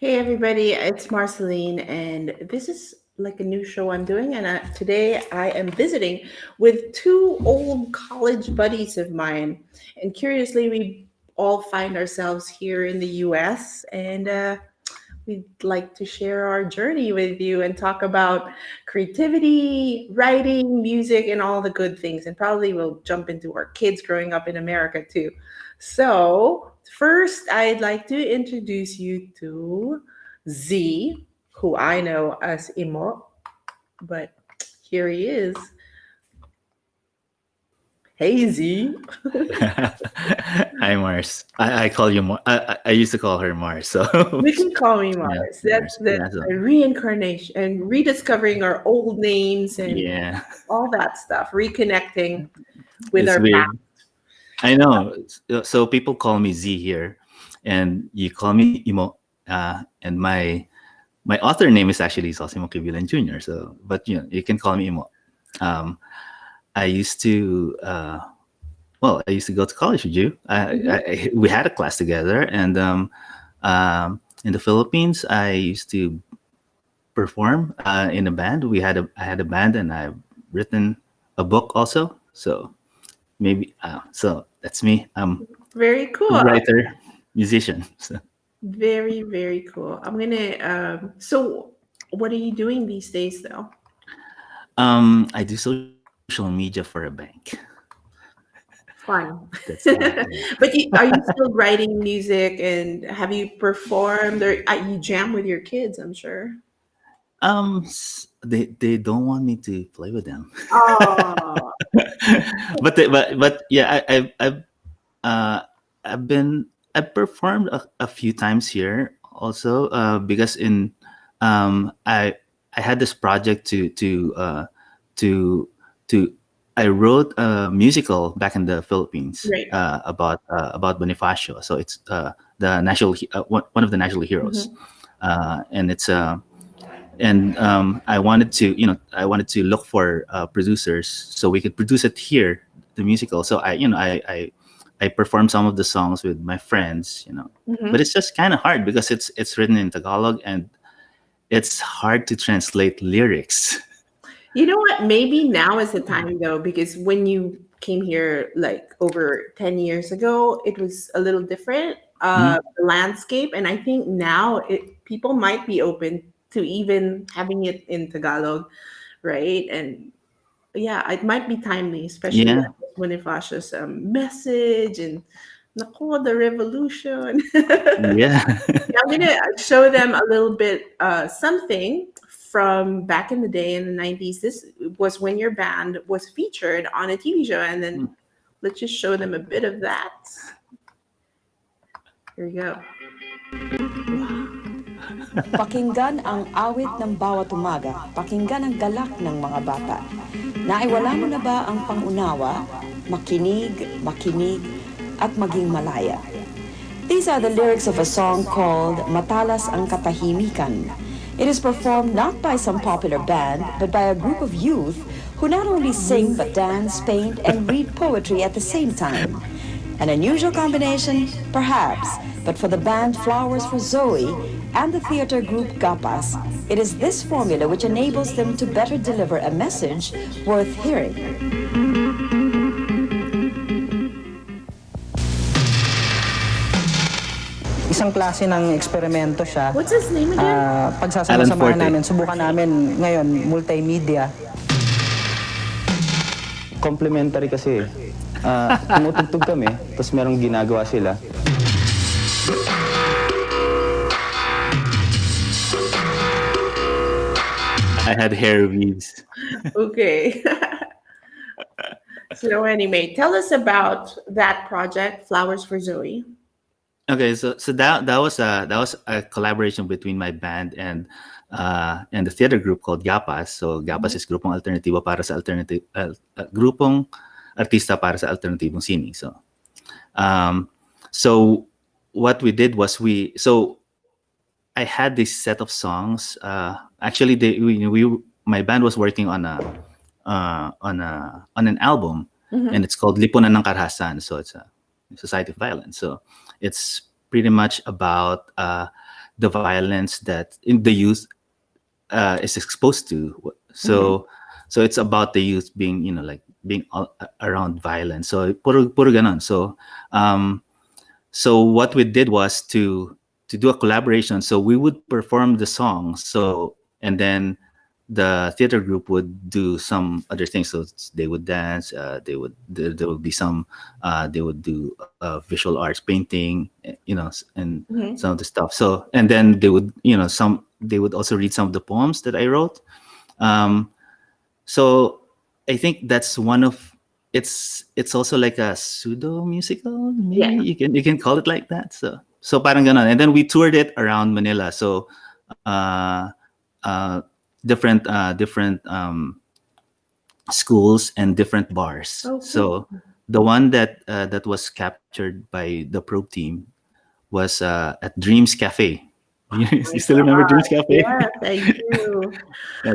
Hey everybody, it's Marceline, and this is like a new show I'm doing. And today I am visiting with two old college buddies of mine. And curiously, we all find ourselves here in the US, and we'd like to share our journey with you and talk about creativity, writing, music, and all the good things. And probably we'll jump into our kids growing up in America too. So, first, I'd like to introduce you to Z, who I know as Imo, but here he is. Hey Z. Hi Mars. I call you Mars. I used to call her Mars. So You can call me yeah, Mars. That's Mars. the Yeah. So reincarnation and rediscovering our old names and yeah, all that stuff, reconnecting with it's our past. weird. I know. So people call me Z here, and you call me Imo. And my author name is actually Zosimo Quibilan Jr. So, but you can call me Imo. Um, I used to. I used to go to college with you. Mhm. We had a class together, and in the Philippines, I used to perform in a band. I had a band, and I've written a book also. So maybe so that's me. I'm Very a cool. writer, musician. So Very, very cool. I'm gonna so what are you doing these days though? I do social media for a bank. Fun. That's yeah. But are you still writing music and have you performed or you jam with your kids, I'm sure. They don't want me to play with them, Oh, but yeah, uh I've been I've performed a few times here also because in I had this project to to I wrote a musical back in the Philippines right. about Bonifacio. So it's the one of the national heroes, Mhm. and it's and I wanted to look for producers so we could produce it here, the musical. So I performed some of the songs with my friends, but Mhm. it's just kind of hard because it's written in Tagalog and it's hard to translate lyrics. You know what? Maybe now is the time though, because when you came here like over 10 years ago, it was a little different, Mhm. the landscape. And I think now people might be open to even having it in Tagalog, right? And yeah, it might be timely, especially Yeah, when Bonifacio's message and Nako, the revolution. yeah. I'm gonna show them a little bit something from back in the day in the 90s. This was when your band was featured on a TV show, and then let's just show them a bit of that. Here we go. Pakinggan ang awit ng bawat umaga, pakinggan ang galak ng mga bata. Naiwala mo na ba ang pangunawa, makinig, makinig, at maging malaya? These are the lyrics of a song called Matalas ang Katahimikan. It is performed not by some popular band, but by a group of youth who not only sing but dance, paint, and read poetry at the same time. An unusual combination, perhaps, but for the band Flowers for Zoe and the theater group Gapas, it is this formula which enables them to better deliver a message worth hearing. Isang klase ng eksperimento siya. What's his name again? Alan Pagsasama-samahan Forte. namin, subukan namin ngayon, multimedia. Complementary kasi. Tumutugtog kami, tapos merong ginagawa sila. I had hair weaves. Okay. So anyway, tell us about that project, Flowers for Zoe. Okay, so that was a collaboration between my band and the theater group called Gapas. So Gapas Mhm. is grupong alternatibo para sa grupong artista para sa alternatibong sining. Um, so what we did was I had this set of songs. Actually, my band was working on an album, and Mhm. it's called Lipunan ng Karahasan. So it's a Society of Violence. So it's pretty much about the violence that in the youth is exposed to. Mhm. So it's about the youth being, like being around violence. So puro ganon. So what we did was to do a collaboration. So we would perform the songs. So and then the theater group would do some other things. So they would dance. There would be some. They would do visual arts, painting. And Mhm. some of the stuff. So and then they would, some they would also read some of the poems that I wrote. Um, so I think that's one of it's also like a pseudo musical, maybe Yeah. you can call it like that. So parang ganon. And then we toured it around Manila. So uh, uh, different schools and different bars. Oh, cool. So the one that was captured by the pro team was at Dreams Cafe. You, Oh you my still remember Dreams gosh. Cafe? Yes, I do. Yeah,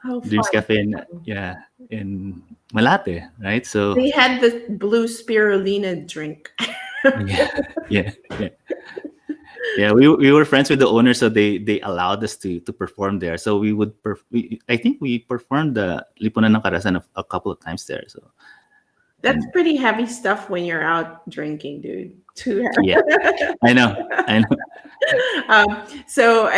How Dreams fun. Cafe in, yeah, in Malate, right? So They had the blue spirulina drink. yeah, yeah, yeah, yeah. We were friends with the owner, so they allowed us to perform there. So I think we performed the Lipunan ng Karasan a couple of times there. So That's and pretty heavy stuff when you're out drinking, dude. Too yeah, I know, I know. so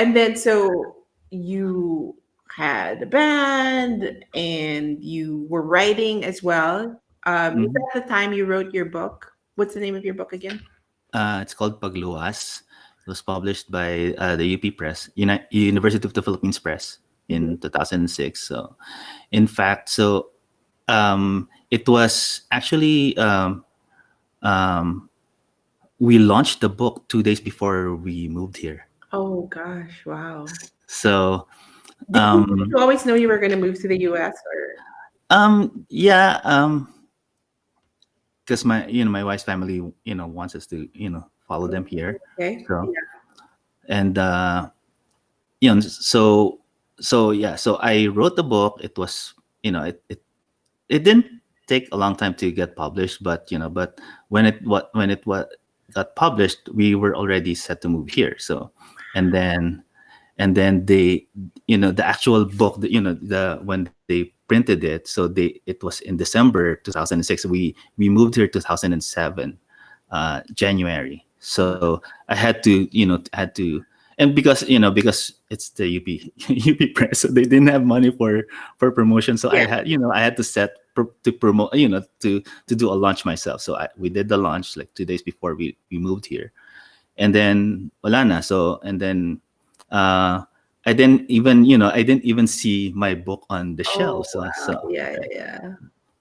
you had a band and you were writing as well. Is Mhm. that the time you wrote your book? What's the name of your book again? It's called Pagluwas. It was published by the UP Press, University of the Philippines Press Mhm. in 2006. So, in fact, it was actually um, we launched the book 2 days before we moved here. Oh gosh, wow. So, Did you always know you were going to move to the US or yeah, because my wife's family, wants us to, follow them here. okay? So, Yeah. and so I wrote the book. It was, it didn't take a long time to get published, but when it got published, we were already set to move here. So, and then they, the actual book, the when they printed it, so it was in December 2006. We moved here 2007 January. So I and because it's the UP UP press, so they didn't have money for promotion. So Yeah. I had to to promote, to do a launch myself. So we did the launch like 2 days before we moved here, and then wala na. So and then uh, I didn't even see my book on the Oh shelf. wow. Yeah, yeah,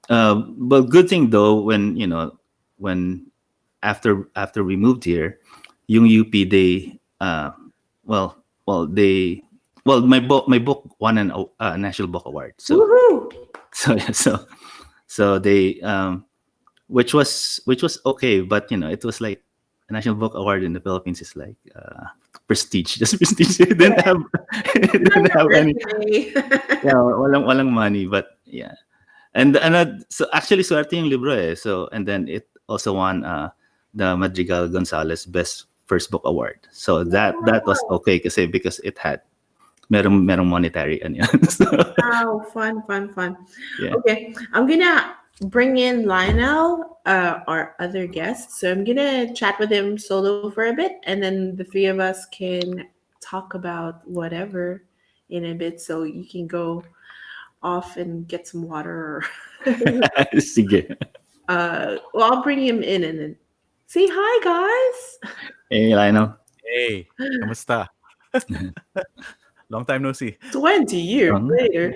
yeah. But good thing though, when after we moved here, yung UP, they well they my book won an national book award. So Woohoo! so yeah, so they which was okay, but it was like a national book award in the Philippines is like prestige, just prestige. It didn't Yeah, have it it's on didn't have your any, resume. yeah, walang money, but yeah. And so actually swerte yung libro eh. So and then it also won the Madrigal Gonzalez Best First Book Award. So that was okay kasi because it had merong monetary and so, Wow, fun, fun, fun. yeah. Okay, I'm gonna bring in Lionel, our other guest. So I'm gonna chat with him solo for a bit, and then the three of us can talk about whatever in a bit. So you can go off and get some water. Sige. Well, I'll bring him in and then say hi, guys. Eh, Lionel. Hey, kamusta? Long time no see. 20 years Um, later.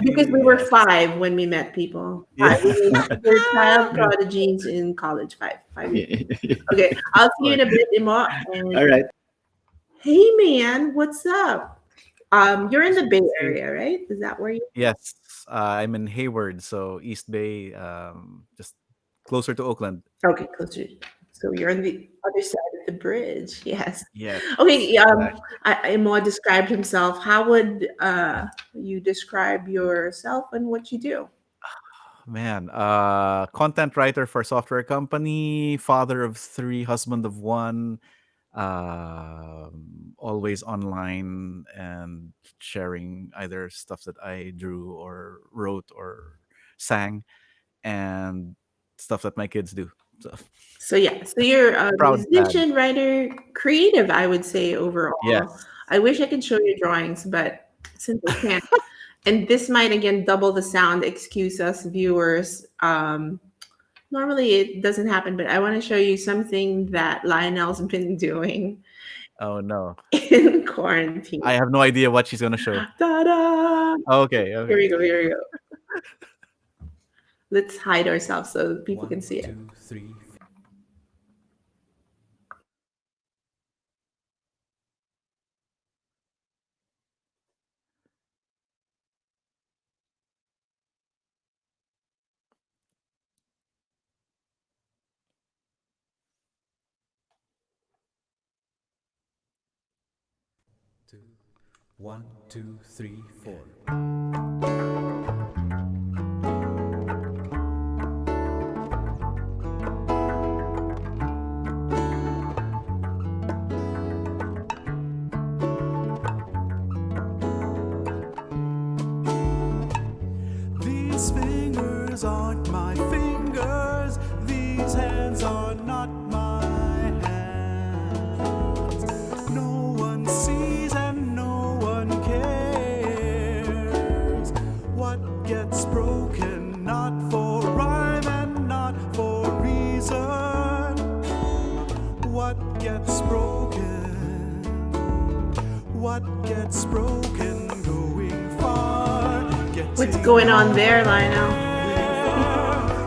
Because we were Yes. 5 when we met people. Yeah. 5. We're child prodigies in college. 5 years. Okay, I'll see you in a bit, Imo. And All right. hey, man, what's up? You're in Just the want Bay to say Area, right? Is that where you? yes. I'm in Hayward, so East Bay, just closer to Oakland. Okay, closer. So you're on the other side of the bridge. Yes. Yes, Okay. exactly. Imo described himself. How would you describe yourself and what you do? Man, content writer for a software company, father of three, husband of one, always online and sharing either stuff that I drew or wrote or sang, and stuff that my kids do. So So yeah, so you're a proud dad. musician, writer, creative, I would say overall. Yes. I wish I could show you drawings, but since I can't, and this might again double the sound, excuse us viewers. Normally it doesn't happen, but I want to show you something that Lionel's been doing Oh no. in quarantine. I have no idea what she's gonna show. Ta-da! Okay, Here okay. we go, here we go. Let's hide ourselves so people can see it. One, two, three, four. These fingers aren't my fingers. These hands are not my hands. No one sees and no one cares. What gets broken, not for rhyme and not for reason. What gets broken? What gets broken going far? What's going on there, Lionel?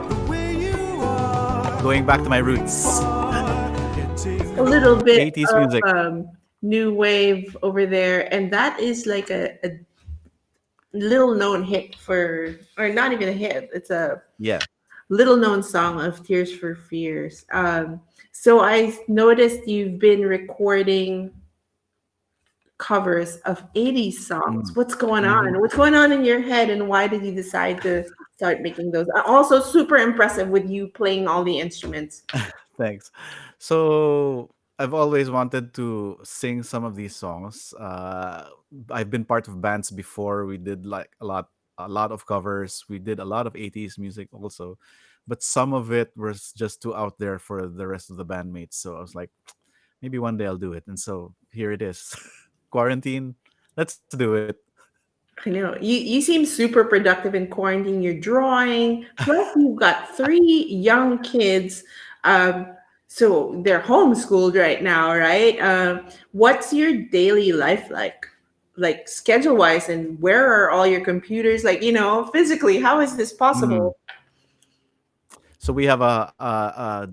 The way you are. Going back to my roots. A little bit 80s of music. new wave over there, and that is like a little known hit for, or not even a hit. It's a Yeah. little known song of Tears for Fears. So I noticed you've been recording covers of 80s songs. Mm. What's going Mhm. on? What's going on in your head, and why did you decide to start making those? Also, super impressive with you playing all the instruments. Thanks. So I've always wanted to sing some of these songs. I've been part of bands before. We did like a lot of covers. We did a lot of 80s music also, but some of it was just too out there for the rest of the bandmates. So I was like, maybe one day I'll do it. And so here it is. Quarantine. Let's do it. I know you seem super productive in quarantine. You're drawing, plus you've got three young kids. Um, so they're homeschooled right now, right? What's your daily life like schedule wise, and where are all your computers? Like, physically, how is this Mm. possible? So we have a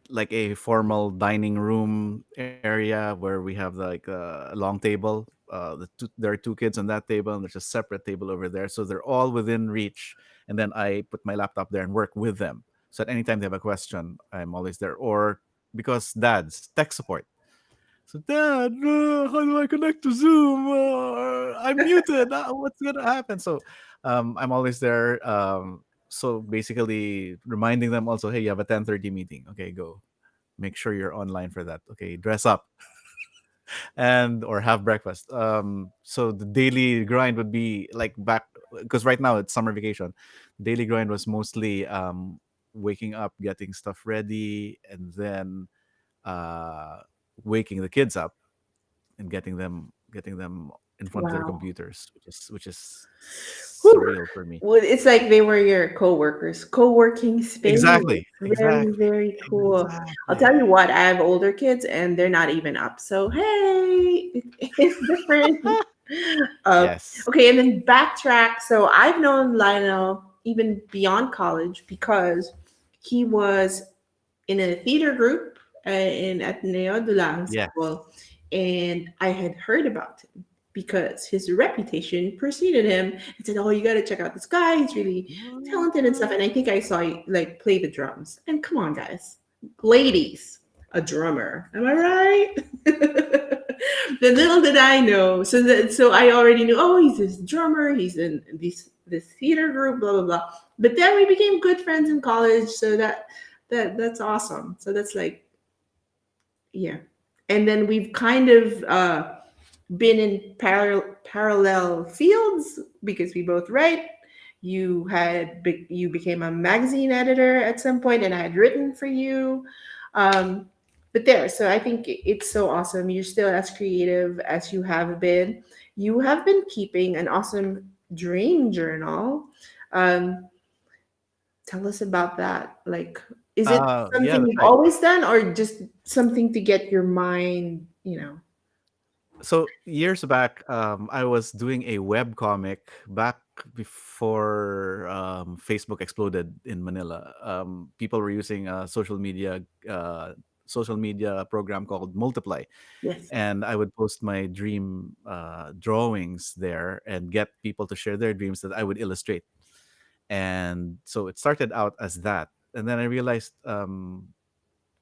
like a formal dining room area where we have like a long table. There are two kids on that table, and there's a separate table over there. So they're all within reach. And then I put my laptop there and work with them. So at any time they have a question, I'm always there. Or because dad's tech support. So, Dad, how do I connect to Zoom? I'm muted. What's gonna happen? So, I'm always there. So basically, reminding them also, hey, you have a 10:30 meeting. Okay, go. Make sure you're online for that. Okay, dress up and or have breakfast. So the daily grind would be like back because right now it's summer vacation. Daily grind was mostly waking up, getting stuff ready, and then uh, waking the kids up and getting them in front of their Wow. computers, which is Whew. surreal for me. Well, it's like they were your co-workers, co-working space. Exactly, Very, exactly, very cool. I'll exactly. tell you what, I have older kids and they're not even up. So, hey, it's different. Uh, Yes. okay, and then backtrack. So I've known Lionel even beyond college because he was in a theater group in Ateneo Dulang Yes. School, and I had heard about him because his reputation preceded him and said, "Oh, you got to check out this guy. He's really talented and stuff." What? And I think I saw you like play the drums. And come on, guys, ladies, a drummer. Am I right? The little did I know. So I already knew. Oh, he's this drummer. He's in this theater group. Blah blah blah. But then we became good friends in college. So that's awesome. So that's like, yeah. and then we've kind of been in parallel fields because we both write. You became a magazine editor at some point, and I had written for you. Um, but there, so I think it's so awesome. You're still as creative as you have been. You have been keeping an awesome dream journal. Um, Tell us about that. Like, is it Yeah, something that's you've right. always done, or just something to get your mind, So years back, I was doing a web comic back before Facebook exploded in Manila. People were using a social media program called Multiply, Yes. and I would post my dream drawings there and get people to share their dreams that I would illustrate. And so it started out as that, and then I realized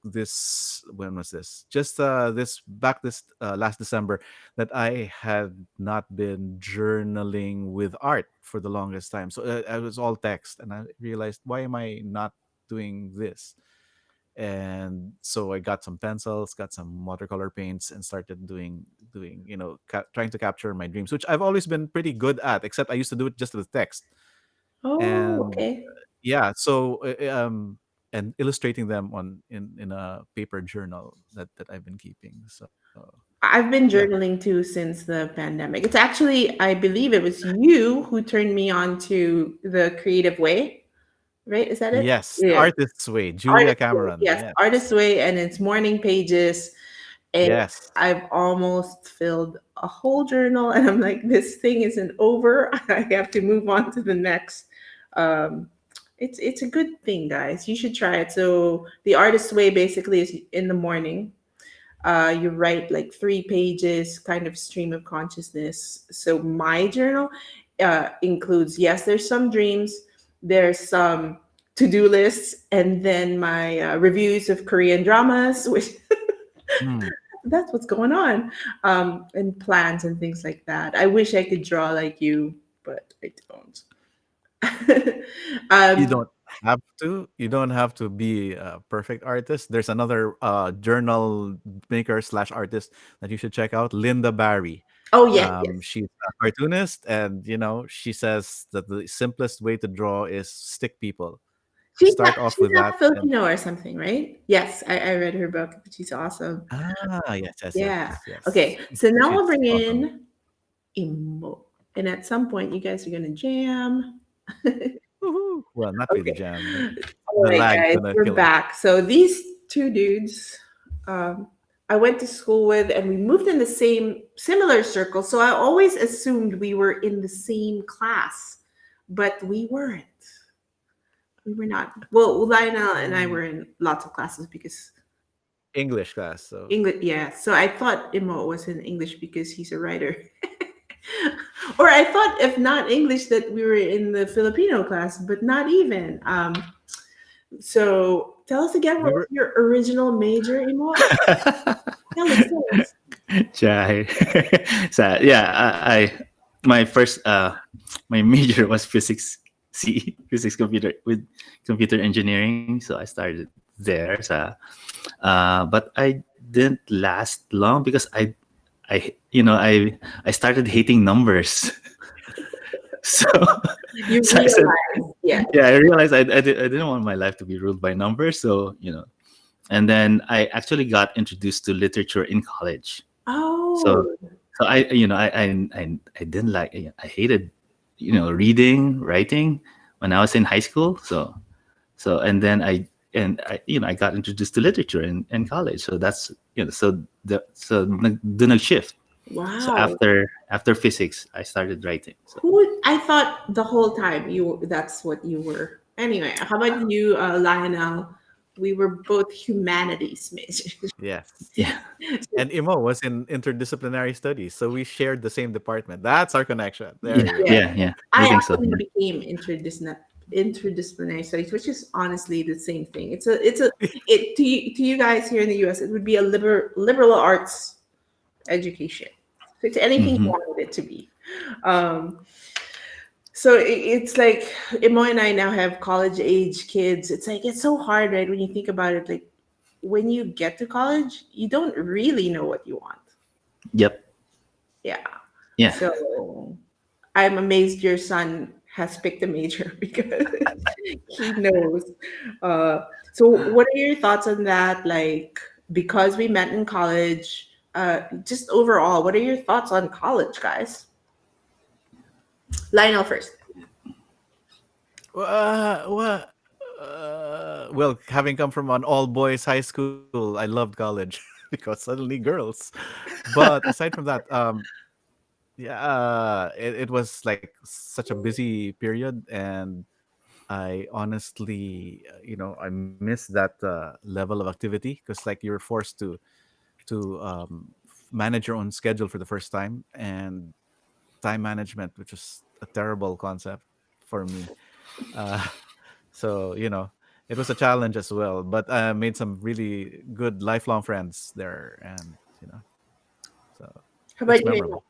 this when was this just this last December that I had not been journaling with art for the longest time. So I was all text, and I realized, why am I not doing this? And so I got some pencils, got some watercolor paints, and started doing trying to capture my dreams, which I've always been pretty good at, except I used to do it just with text. Oh, And okay. yeah, so and illustrating them in a paper journal that I've been keeping. So I've yeah. been journaling too since the pandemic. It's actually, I believe it was you who turned me on to the creative way, right? Is that it? Yes, the Yeah. artist's way, Julia Artist Way. Cameron. Yes, Yes. Artist Way, and it's morning pages. And Yes. I've almost filled a whole journal, and I'm like, this thing isn't over. I have to move on to the next. Um, it's a good thing, guys. You should try it. So the Artist Way basically is in the morning. You write like 3 pages, kind of stream of consciousness. So my journal includes, yes, there's some dreams, there's some to-do lists, and then my reviews of Korean dramas, which Hmm. that's what's going on, and plans and things like that. I wish I could draw like you, but I don't. You um, don't have to. You don't have to be a perfect artist. There's another journal maker slash artist that you should check out, Linda Barry. oh yes, yes. She's a cartoonist, and she says that the simplest way to draw is stick people. Just start off She's with not that, and Filipino or something, right? Yes, I read her book, but she's awesome. yes, yes, Yeah. yes, yes. Okay. So now we'll She's bring awesome. in Imo. And at some point, you guys are going to jam. Woohoo! Well, not really Okay. jam, but All the right, lag's guys, gonna we're kill us. back. So these two dudes, um, I went to school with, and we moved in the same, similar circle. So I always assumed we were in the same class, but we weren't. We were not. Well, Lionel and I Mm, were in lots of classes because English class, so English, yeah. So I thought Imo was in English because he's a writer. Or I thought, if not English, that we were in the Filipino class, but not even. So tell us again, we what was were. your original major, Imo? Tell us. Chai. So yeah, my first my major was physics C, physics computer with computer engineering. So I started there. So but I didn't last long because I started hating numbers. So You so I said, realize, yeah. yeah, I realized I didn't want my life to be ruled by numbers. So and then I actually got introduced to literature in college. So Oh, so I didn't like, I hated reading, writing when I was in high school. So and then I got introduced to literature in college. So that's the shift. So wow. after physics, I started writing. So I thought the whole time that's what you were. Anyway, how about you, Lionel? We were both humanities majors. Yes. yeah, And Imo was in interdisciplinary studies, so we shared the same department. That's our connection. There yeah, you go. Yes. yeah. I I think so. actually Yeah. became interdisciplinary studies, which is honestly the same thing. It to you guys here in the U.S. It would be a liberal arts education. So it's anything you Hmm. wanted it to be. Um, so it's like Imo and I now have college age kids. It's like it's so hard, right? When you think about it, like when you get to college, you don't really know what you want. Yep. Yeah. Yeah. So I'm amazed your son has picked a major because he knows. Uh, so, what are your thoughts on that? Like, because we met in college, just overall, what are your thoughts on college, guys? Lionel first. What? Well, having come from an all boys high school, I loved college because suddenly girls. But aside from that, yeah, it was like such a busy period, and I honestly, I missed that level of activity because like you're forced to manage your own schedule for the first time, and time management, which was a terrible concept for me. Uh, so it was a challenge as well, but I made some really good lifelong friends there, and so How it's about you? memorable.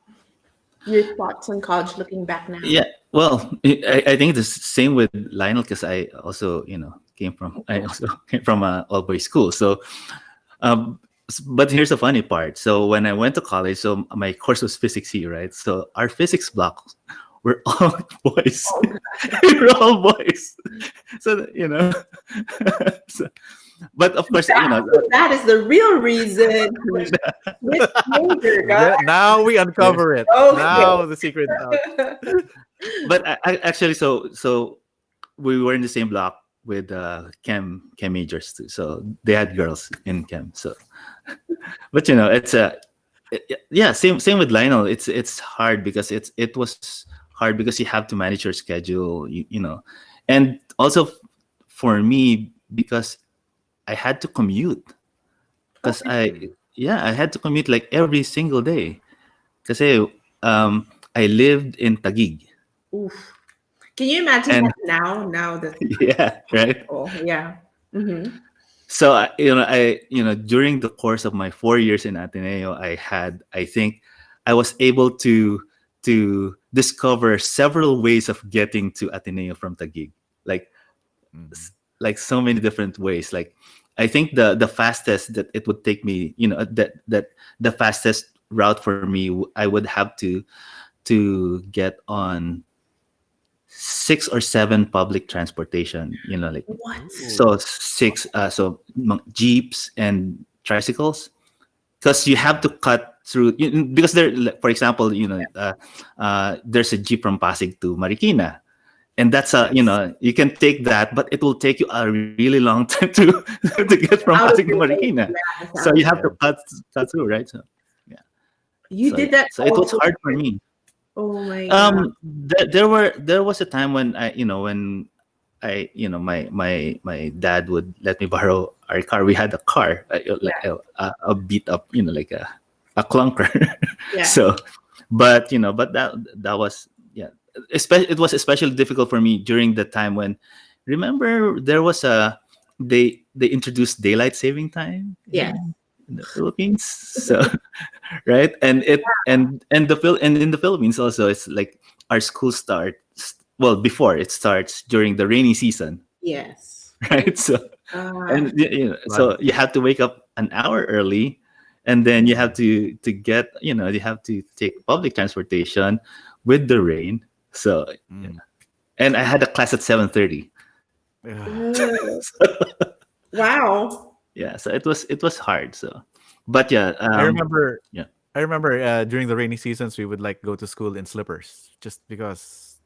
Your thoughts on college looking back now? Yeah. Well, I think the same with Lionel because I also, I also came from a all boys school. So, but here's the funny part. So when I went to college, so my course was physics here, right? So our physics blocks were all boys. Oh, We were all boys. So, so, but of course, that is the real reason to switch major, guys. Now we yeah. uncover it. Okay. Now the secret's out. But I actually, so we were in the same block with chem majors too. So they had girls in chem. So, but it's yeah, same with Lionel. It's hard because it was hard because you have to manage your schedule. And also for me because I had to commute because I had to commute like every single day because I lived in Taguig. Oof. Can you imagine And that now? Now that yeah, right. oh yeah. Mm-hmm. So during the course of my 4 years in Ateneo, I think I was able to discover several ways of getting to Ateneo from Taguig, like Mhm. like so many different ways. Like I think the fastest that it would take me, that the fastest route for me, I would have to get on 6 or 7 public transportation. Like What? so Ooh. six jeeps and tricycles because you have to cut through because there, like, for example, there's a jeep from Pasig to Marikina, and that's Yes. you can take that, but it will take you a really long time to to get from Out Pasig of to your way. Marikina. Yeah, it's So out you of have your to Yeah. cut through, right? So yeah, You yeah. did that So it was also. hard for me. Oh my god. There was a time when my dad would let me borrow our car. We had a car, like Yeah. a beat up, like a clunker. Yeah. So, but that was yeah. It was especially difficult for me during the time when, remember, there was they introduced daylight saving time Yeah. in the Philippines. So right, and in the Philippines also, it's like our school starts, well, before it starts during the rainy season. Yes. Right. So Uh, and so Flood. you have to wake up an hour early, and then you have to get, you have to take public transportation with the rain. So Mm. and I had a class at 7:30. Yeah. uh, wow. Yeah, so it was hard. So but yeah, I remember yeah. I remember during the rainy seasons we would like go to school in slippers just because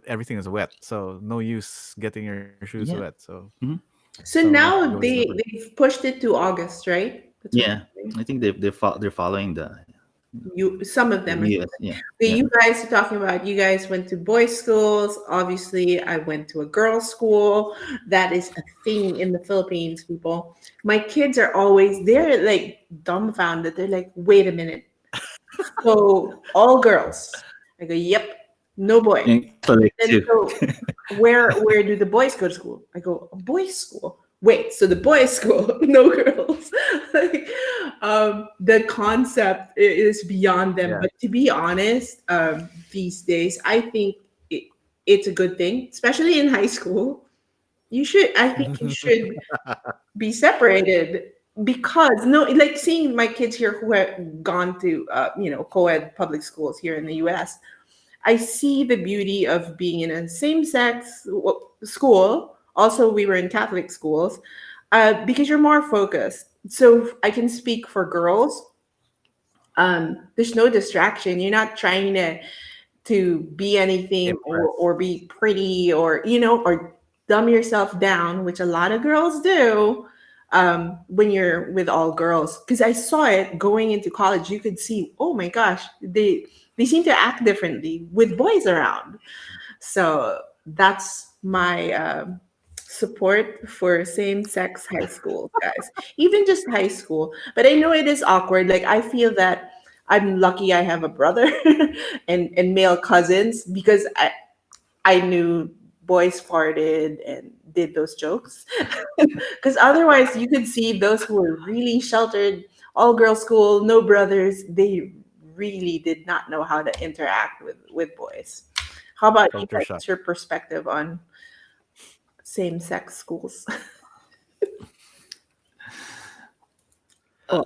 everything is wet. So no use getting your shoes wet. Yeah. So Mhm. So some of us would now go in slippers. they've pushed it to August, right? That's what Yeah, you're saying. I think they're following the You some of them are. US. Yeah, Okay, yeah. you guys are talking about you guys went to boys' schools. Obviously, I went to a girls' school. That is a thing in the Philippines, people. My kids are always they're like dumbfounded. They're like, wait a minute. So all girls. I go, yep, no boy. And Catholic And too. so where do the boys go to school? I go, a boys' school. Wait, so the boys' school, no girls. Like, the concept is beyond them. Yeah. But to be honest, these days, I think it's a good thing, especially in high school. I think you should be separated. because no, like seeing my kids here who have gone to co-ed public schools here in the US, I see the beauty of being in a same-sex school. Also, we were in Catholic schools, because you're more focused. So I can speak for girls. There's no distraction. You're not trying to be anything, Impress. or be pretty, or or dumb yourself down, which a lot of girls do, when you're with all girls. Because I saw it going into college. You could see, oh my gosh, they seem to act differently with boys around. So that's my support for same-sex high school, guys. Even just high school. But I know it is awkward. Like I feel that I'm lucky I have a brother and male cousins, because I knew boys farted and did those jokes. Because otherwise, you could see those who were really sheltered, all girls school, no brothers. They really did not know how to interact with boys. How about you Culture guys? shock. What's your perspective on same sex schools?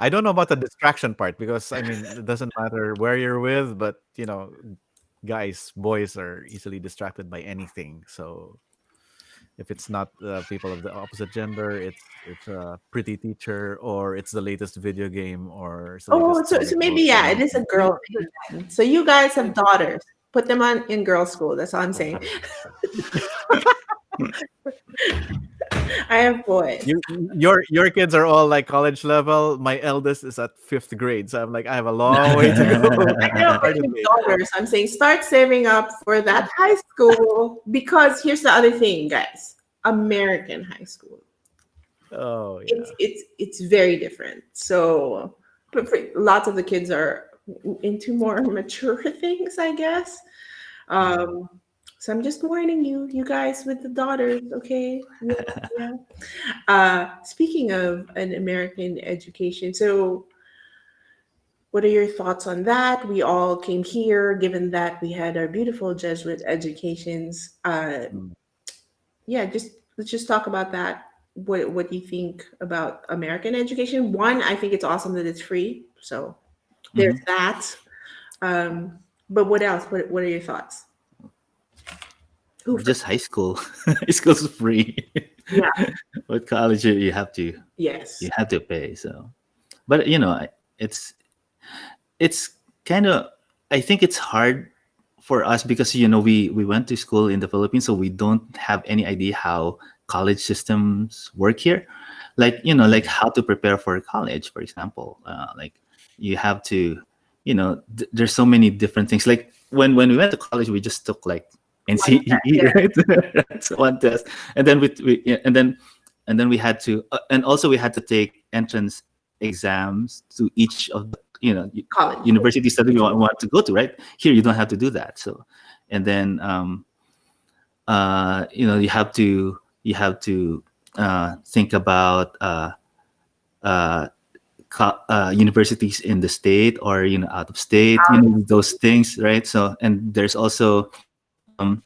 I don't know about the distraction part because I mean it doesn't matter where you're with, but guys, boys are easily distracted by anything. So if it's not people of the opposite gender, it's a pretty teacher, or it's the latest video game, or it's the Oh, latest so comic maybe book. yeah, it is a girl thing then. So you guys have daughters. Put them on in girls' school. That's all I'm saying. I have boys. Your kids are all like college level. My eldest is at fifth grade, so I'm like I have a long way to go. I know, but Started with late. daughters, I'm saying start saving up for that high school, because here's the other thing, guys. American high school. Oh It's yeah. it's it's very different. So, but for, lots of the kids are into more mature things, I guess. Mhm. Um, so I'm just warning you, you guys with the daughters, okay? Yeah, yeah. Speaking of an American education, so what are your thoughts on that? We all came here, given that we had our beautiful Jesuit educations. Mm. Yeah, just let's just talk about that. What do you think about American education? One, I think it's awesome that it's free. So there's Mhm. that. Um, but what else? What are your thoughts? Who Just first? high school. High school's free. Yeah. But college, you Yes. have to pay. So, but it's kind of, I think it's hard for us because we went to school in the Philippines, so we don't have any idea how college systems work here. Like Mhm. how to prepare for college, for example. Like you have to, there's so many different things. Like when we went to college, we just took like One set. NCEE, Yeah. right? That's one test, and then yeah, and then we had to, and also we had to take entrance exams to each of the College. universities that we want to go to, right? Here you don't have to do that. So, and then you have to think about uh, universities in the state or out of state, those things, right? So, and there's also what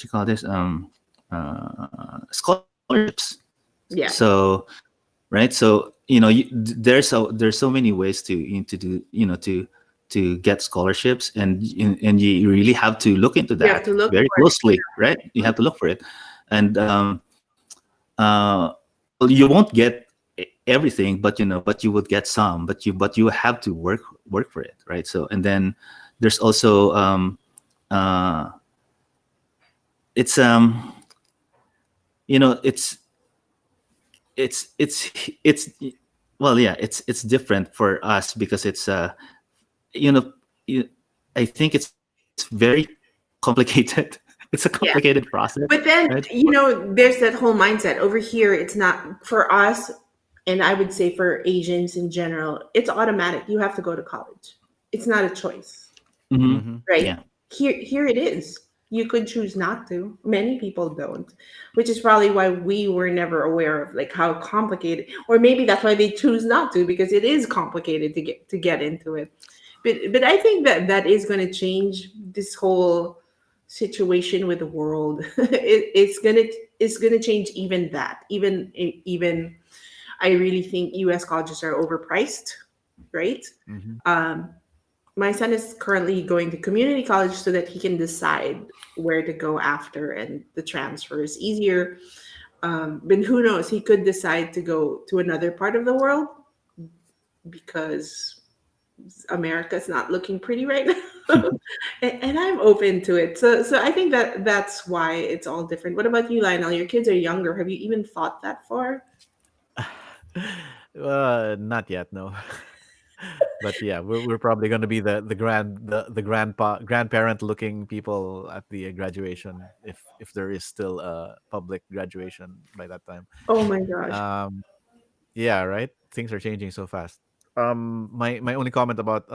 you call this, scholarships. Yeah. So, right, so there's so many ways to do, to get scholarships, and you really have to look into You have that to look very for it. closely, right? You have to look for it. And well, you won't get everything, but you would get some, but you have to work for it, right? So, and then there's also uh it's you know it's well, yeah, it's different for us because it's you know you, I think it's very complicated. It's a Yeah. complicated process, But then, right? there's that whole mindset over here. It's not for us, and I would say for Asians in general, it's automatic. You have to go to college. It's not a choice, Hmm. Mhm. right? Yeah. Here it is. You could choose not to. Many people don't, which is probably why we were never aware of like how complicated, or maybe that's why they choose not to, because it is complicated to get into it. But I think that is going to change this whole situation with the world. It's going to is going to change even that. Even I really think US colleges are overpriced, right? Mhm. Um, my son is currently going to community college so that he can decide where to go after, and the transfer is easier. But who knows? He could decide to go to another part of the world because America's not looking pretty right now. And I'm open to it. So I think that that's why it's all different. What about you, Lionel? Your kids are younger. Have you even thought that far? Not yet, no. But yeah, we're probably going to be the grandparent looking people at the graduation, if there is still a public graduation by that time. Oh my gosh. Um, yeah, right. Things are changing so fast. My only comment about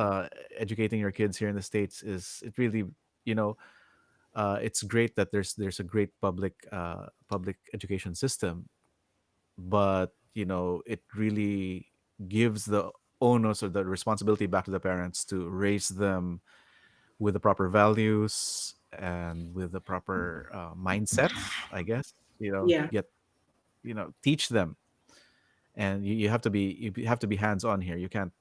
educating your kids here in the states is it really, you know, it's great that there's a great public education system, but it really gives the onus or the responsibility back to the parents to raise them with the proper values and with the proper mindset, I guess. Yeah. Teach them, and you have to be hands on here. You can't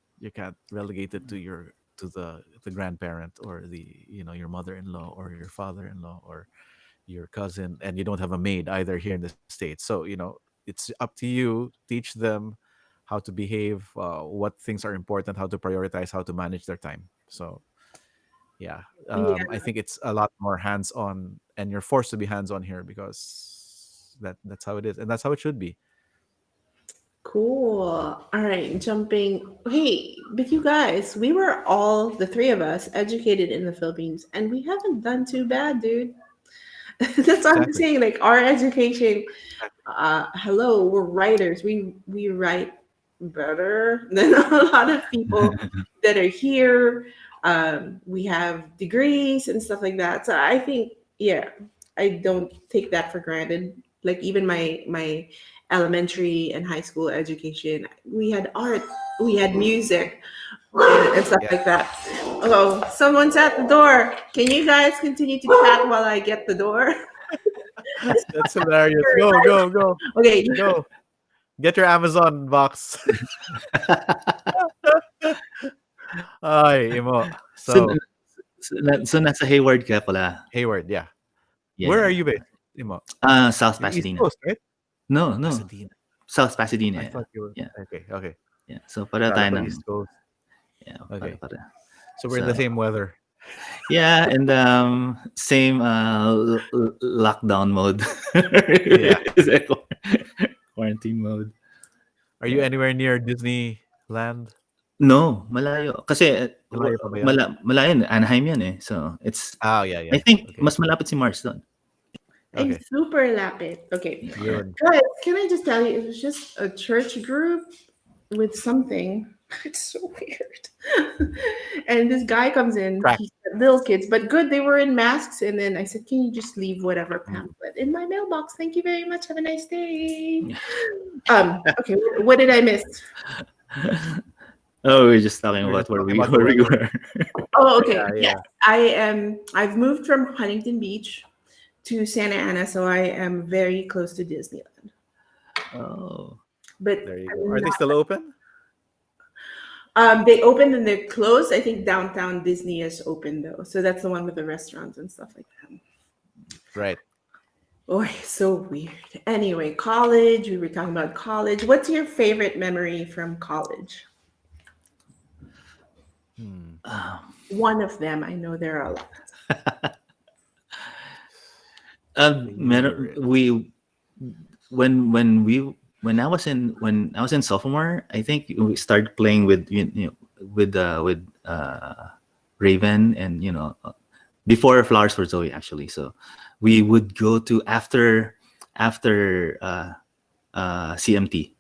relegate it to the grandparent or your mother-in-law or your father-in-law or your cousin, and you don't have a maid either here in the states. So it's up to you. Teach them how to behave, what things are important, how to prioritize, how to manage their time. So yeah, I Yeah. think it's a lot more hands on, and you're forced to be hands on here because that's how it is, and that's how it should be. Cool. All right, jumping. Hey, but you guys, we were all, the three of us, educated in the Philippines, and we haven't done too bad, dude. That's what I'm Exactly. saying. Like our education, hello, we're writers. We write better than a lot of people that are here. We have degrees and stuff like that. So I think, yeah, I don't take that for granted. Like even my elementary and high school education, we had art, we had music, and stuff Yeah, like that. Oh, someone's at the door. Can you guys continue to chat while I get the door? that's hilarious. Go, go, go, Okay. go. Get your Amazon box. Ay, imo. So, So, so nasa Hayward ka pala. Hayward, yeah. Yeah, Where are yeah. you based, Imo? South East Pasadena. Coast, right? No, no. Pasadena. South I Pasadena. thought you were. Yeah, Okay, okay. yeah. So para Kala tayo ko ng East Coast. yeah, Okay. para. So we're in the So same weather. yeah, and same lockdown mode. Yeah. Is it quarantine mode? Are you anywhere near Disneyland? No, malayo. Kasi Malayo pa ba yan? malayo yan. Anaheim yan eh. So it's Oh, yeah, I yeah. think Okay. mas malapit si Mars doon. I'm Okay. super lapid. Okay. Yun. Guys, can I just tell you, it was just a church group with something. It's so weird. And this guy comes in, Track. he said, little kids, but good, they were in masks. And then I said, can you just leave whatever pamphlet in my mailbox? Thank you very much. Have a nice day. Okay, what did I miss? Oh, we're just talking We're about just talking about the where we weather. were. Oh, okay. Yeah, Yes. I've moved from Huntington Beach to Santa Ana, so I am very close to Disneyland. Oh. But there you I'm go. Are they not. still open? They opened and they're closed. I think downtown Disney is open though, so that's the one with the restaurants and stuff like that. Right. Oh, so weird. Anyway, college. We were talking about college. What's your favorite memory from college? Hmm. One of them. I know there are a lot. Favorite. We when I was in sophomore, I think we started playing with with Raven and before Flowers for Zoe actually. So we would go to after CMT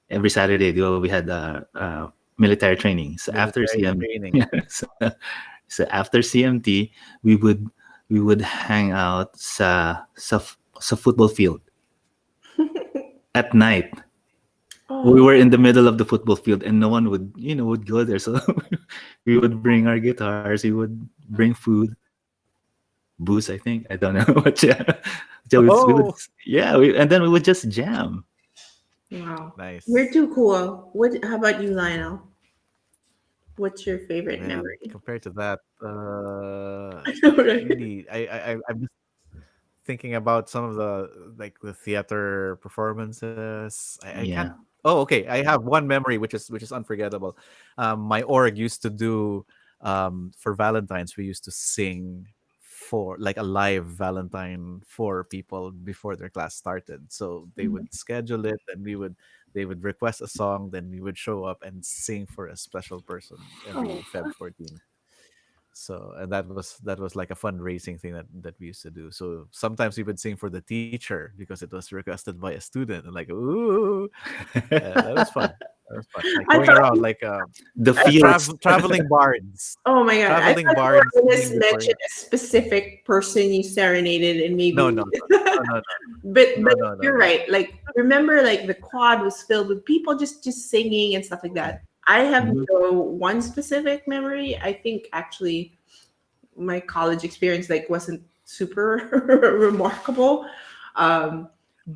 every Saturday. We had military training. So after Military CMT, training. so after CMT, we would hang out sa football field at night. We Oh, were in the middle of the football field, and no one would go there. So we would bring our guitars. We would bring food. booze. I think I don't know, but yeah, so we would Oh, yeah, and then we would just jam. Wow. You're nice. too cool. What how about you, Lionel? What's your favorite Man, memory? compared to that, I know, right? really, I'm just thinking about some of the like the theater performances. I can't. Yeah. Oh, okay. I have one memory which is unforgettable. My org used to do for Valentine's. We used to sing for like a live Valentine for people before their class started. So they would schedule it, and they would request a song, then we would show up and sing for a special person every Oh, Feb 14th. So and that was like a fundraising thing that we used to do. So sometimes we would sing for the teacher because it was requested by a student. And like, ooh, that was fun. That was fun. Like I going thought around like The feels. traveling bards, oh my god, I traveling thought you bards were going singing to before. mention a specific person you serenaded and No, maybe no, no, no, but no, no, no, you're no. right. Like remember like the quad was filled with people just singing and stuff like that. I have Mhm. no one specific memory. I think actually my college experience like wasn't super remarkable. Um,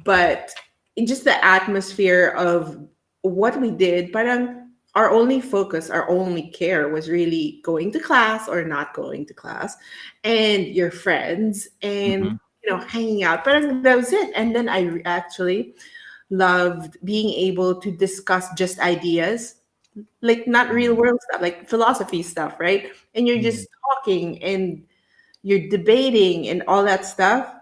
but in just the atmosphere of what we did, parang our only focus, our only care was really going to class or not going to class and your friends and Mhm. hanging out. But that was it. And then I actually loved being able to discuss just ideas, like not real Mm, world stuff, like philosophy stuff, right? And you're mm, just talking and you're debating and all that stuff.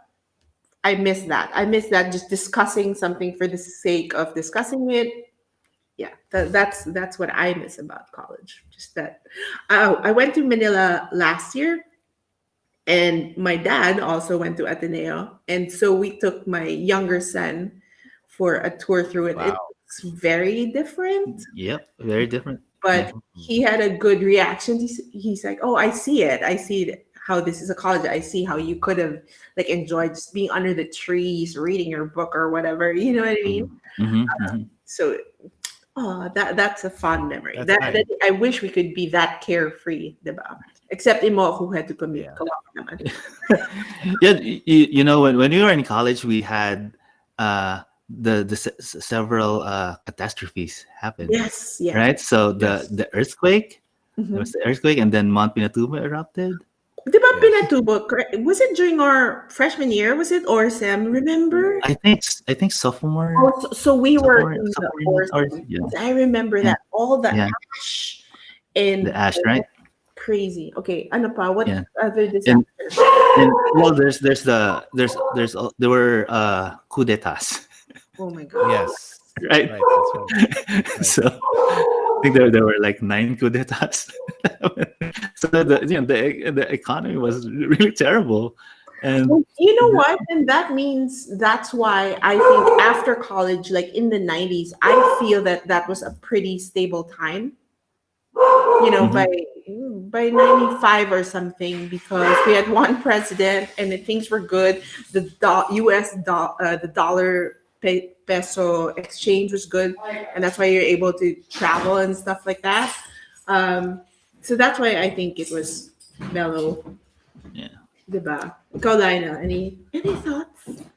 I miss that. I miss that just discussing something for the sake of discussing it. Yeah, that's what I miss about college. Just that. I went to Manila last year, and my dad also went to Ateneo, and so we took my younger son for a tour through it. wow. It's very different, Yep. Very different. Yeah. but Mm, he had a good reaction. He's like, "Oh, I see it. I see it, how this is a college. I see how you could have like enjoyed just being under the trees, reading your book or whatever." You know what I mean? Mhm. Mhm. Mhm. So, oh, that's a fond memory. that's That nice. I wish we could be that carefree, diba? Except Imo who had to commute. Yeah. Kawawa naman. Yeah. You know, when we were in college, we had several catastrophes happen, Yes, yes. right? So Yes. the earthquake, there was Mm-hmm. the earthquake, and then Mount Pinatubo erupted. Diba Yes. Pinatubo, was it during our freshman year? Was it or Sem? Remember? I think Oh, sophomore so we were in the sophomore year, or Orson. yeah, 'Cause I remember yeah, that all the yeah, ash the and ash, right? crazy. Okay, ano pa? What Yeah, other and disasters? well, there were coup d'etats, Oh my god. Yes. right? Right. That's right. Right. So I think there were like 9 coup d'etats. So the economy was really terrible, and Well, you know what? And that means that's why I think after college, like in the 90s, I feel that that was a pretty stable time. mhm, By 95 or something, because we had one president and the things were good. The dollar peso exchange was good, and that's why you're able to travel and stuff like that. Um, so that's why I think it was mellow, yeah. diba? Ikaw, Lina, any thoughts?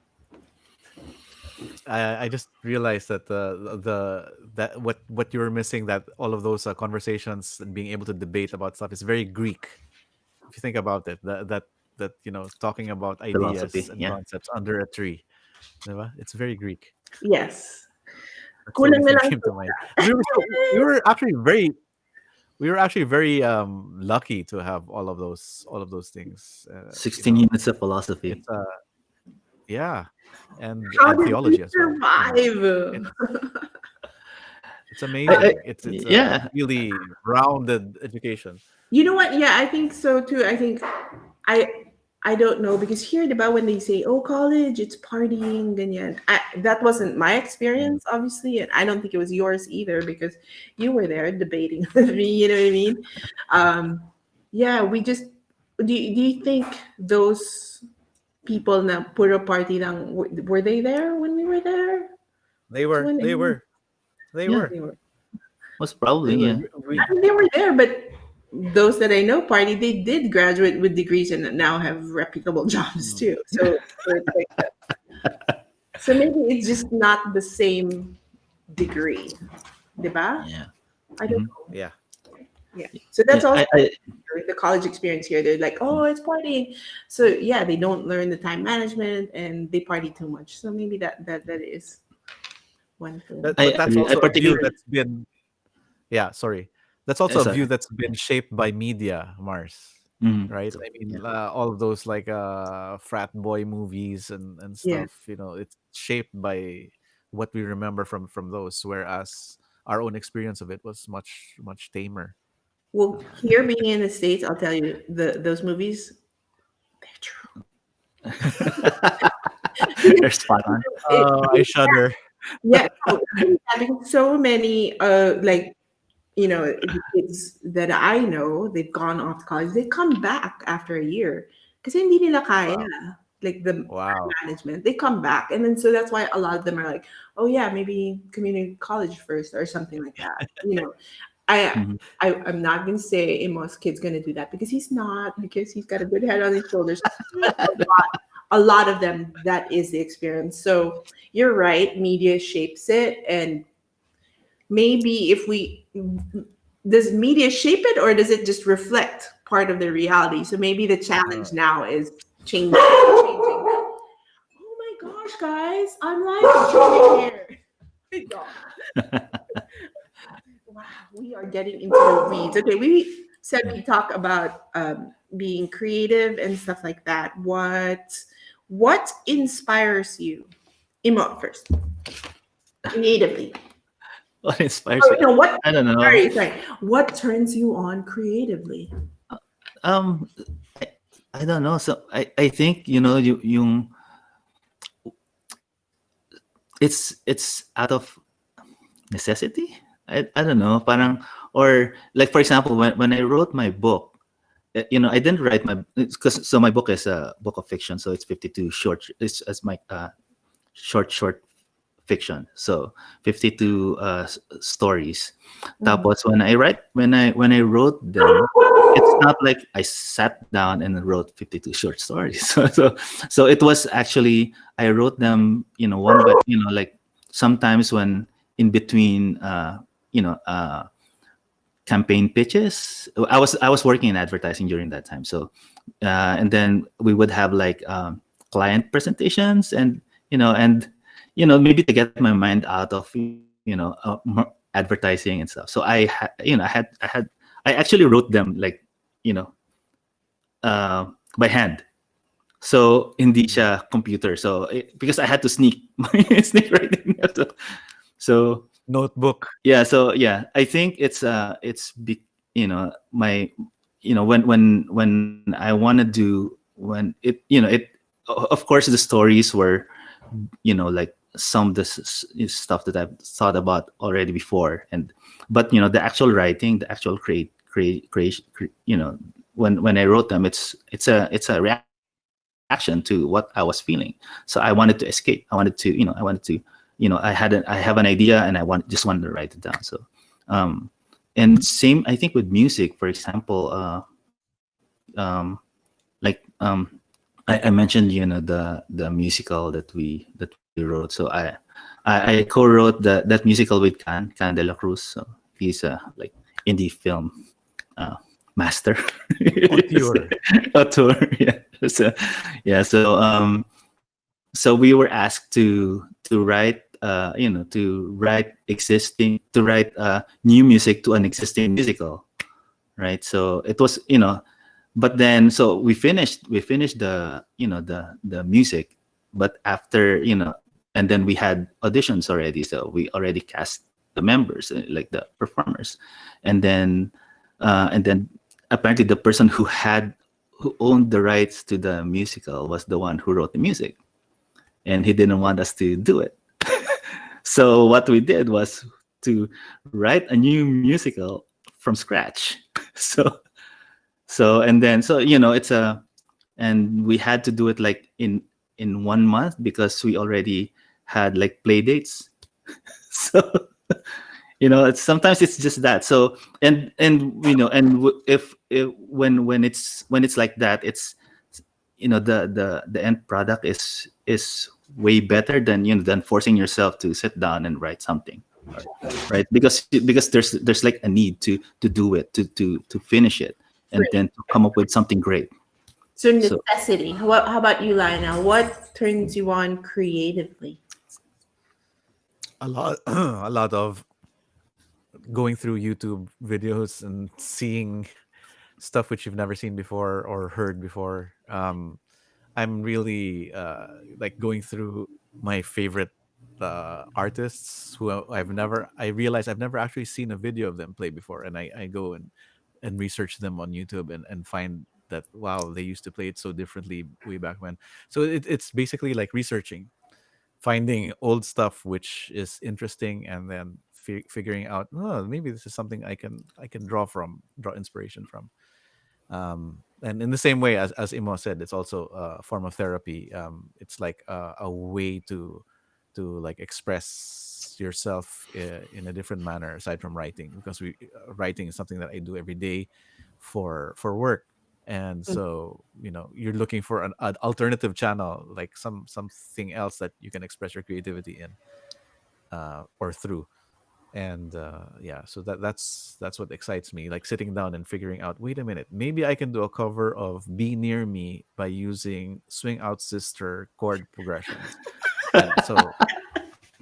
I just realized that that what you were missing, that all of those conversations and being able to debate about stuff is very Greek. If you think about it, that talking about ideas Philosophy, and yeah. concepts under a tree, diba? It's very Greek. Yes. That's the only Kulang na thing lang came to mind. We were actually very lucky to have all of those things. 16 units of philosophy. It's yeah, and how and did we theology as well. survive? It's it's I, amazing. It's a yeah, really rounded education. You know what? Yeah, I think so too. I think I I don't know because here about when they say, "Oh, college, it's partying," ganyan. That wasn't my Mm. experience, obviously, and I don't think it was yours either because you were there debating with me. You know what I mean? Um, yeah, we just. Do you think those people na puro party lang were they there when we were there? They were, they 20? were, they yeah. were, They were. Most probably, they were. yeah, We yeah. I mean, they were there, but those that I know party, they did graduate with degrees and now have reputable jobs too. So it's like so maybe it's just not the same degree, diba? Yeah. I don't Mhm. know. Yeah. Yeah. So that's Yeah. also I the college experience here. They're like, oh, it's partying. So yeah, they don't learn the time management and they party too much. So maybe that is one thing. But that's I also a view particularly that's been, yeah, sorry. That's also a sorry. view that's been shaped by media, Mars. Mhm. Right? So I yeah. mean, all of those like frat boy movies and Yeah. stuff, it's shaped by what we remember from those, whereas our own experience of it was much tamer. Well, here being in the States, I'll tell you those movies, they're true. They're spot on. It, I shudder. yeah, no, having so many like the kids that I know, they've gone off to college. They come back after a year because hindi nila kaya, Wow. like the time Wow. management. They come back, and then so that's why a lot of them are like, oh yeah, maybe community college first or something like that. I. Mhm. I'm not gonna say Amos kid's gonna do that because he's not because he's got a good head on his shoulders. But a lot of them that is the experience. So you're right, media shapes it, and maybe if we does media shape it or does it just reflect part of the reality? So maybe the Uh, challenge now is changing that. Oh my gosh, guys, I'm live streaming here. My God. Wow, we are getting into the weeds. Okay, we said we talk about being creative and stuff like that. What inspires you? Emo first, creatively. What inspires Oh me? no, what? I don't know. Sorry. What turns you on creatively? Um, I, I don't know. So I think yung it's out of necessity. I don't know. Parang or like for example when I wrote my book, I didn't write my because so my book is a book of fiction, so it's 52 short. It's as my short fiction. So 52 stories. Mhm. Tapos when I wrote them, it's not like I sat down and wrote 52 short stories. So it was actually I wrote them, one by like sometimes when in between campaign pitches. I was working in advertising during that time. So and then we would have like client presentations and maybe to get my mind out of advertising and stuff. So I actually wrote them like you know by hand. So hindi mm, siya computer. So because I had to sneak sneak writing. So notebook. yeah, so yeah, I think my when I want to do when it of course the stories were like some of this is stuff that I've thought about already before, but the actual writing, the actual creation, when I wrote them, it's a reaction to what I was feeling. So I wanted to escape. I have an idea and just wanted to write it down. So um and same I think with music, for example, like I mentioned the musical that we wrote. So I co-wrote that musical with Can de la Cruz. So he's a like indie film uh, master. Auteur. Auteur, yeah. So yeah, so we were asked to write to write new music to an existing musical, right? So it was but then so we finished the music, but after and then we had auditions already, so we already cast the members, like the performers, and then apparently the person who owned the rights to the musical was the one who wrote the music, and he didn't want us to do it. So what we did was to write a new musical from scratch. So and then it's a and we had to do it like in 1 month because we already had like play dates. So it's sometimes it's just that. So and if when it's like that, it's the end product is way better than forcing yourself to sit down and write something, right? Because there's like a need to do it, to finish it, and Right. then to come up with something great. So So necessity. How about you, Lionel? What turns you on creatively? A lot, a lot of going through YouTube videos and seeing stuff which you've never seen before or heard before. I'm really like going through my favorite artists who I realize I've never actually seen a video of them play before, and I go and research them on YouTube and find that wow, they used to play it so differently way back when. So it's basically like researching, finding old stuff which is interesting, and then figuring out, oh, maybe this is something I can draw inspiration from. And in the same way as Imo said, it's also a form of therapy. It's like a way to like express yourself in a different manner aside from writing, because writing is something that I do every day for work. And so you're looking for an alternative channel, like something else that you can express your creativity in, or through. And yeah, so that's what excites me, like sitting down and figuring out, wait a minute, maybe I can do a cover of Be Near Me by using Swing Out Sister chord progressions. And so